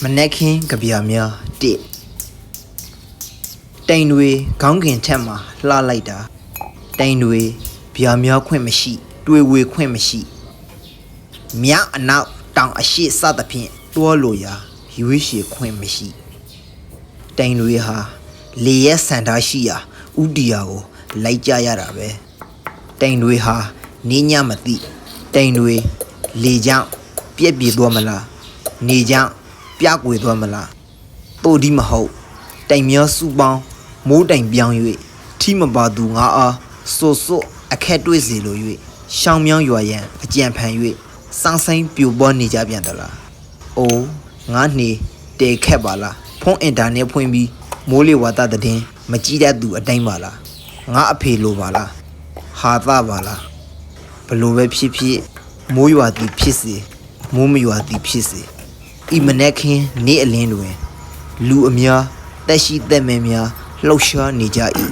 မနက်ခင်းကြပြများတစ်တိန်တွေခေါင်းခင်ထက်မှာလှလိုက်တာတိန်တွေဗျာများခွင့်မရှိတွေဝေခွင့်မရှိမြောက်အနောက်တောင်အရှိစသဖြင့်တွားလို့ရာရွေးရှည်ခွင့်မရှိတိန်တွေဟာလေရဲ့စံထားရှိရာဥတီယာကိုလိုက်ကြရတာပဲတိန်တွေဟာနေညမသိတိန်တွေလေကြောင့်ပြက်ပြေသွားမလားနေကြောင့်ပြကွေသွားမလားတို့ဒီမဟုတ်တိမ်များစုပေါင်းမိုးတိုင်ပြောင်း၍ထီမပါသူငါအားစို့စို့အခက်တွေ့စေလို၍ရှောင်းမြောင်းရွာရန်အကြံဖန်၍စောင်းဆိုင်ပြိုပေါ်နေကြပြန်သလားအိုးငါနှေတေခက်ပါလားဖုန်းအင်တာနက်ဖွင့်ပြီးမိုးလေဝသသတင်းမကြည့်တတ်သူအတိုင်းပါလားငါအဖေလိုပါလားဟာသပါလားဘလို့ပဲဖြစ်ဖြစ်မိုးရွာသည်ဖြစ်စေမိုးမရွာသည်ဖြစ်စေဤမနက်ခင်းနေ့အလင်းတွင်လူအများတက်ရှိသက်မဲများလှုပ်ရှားနေကြ၏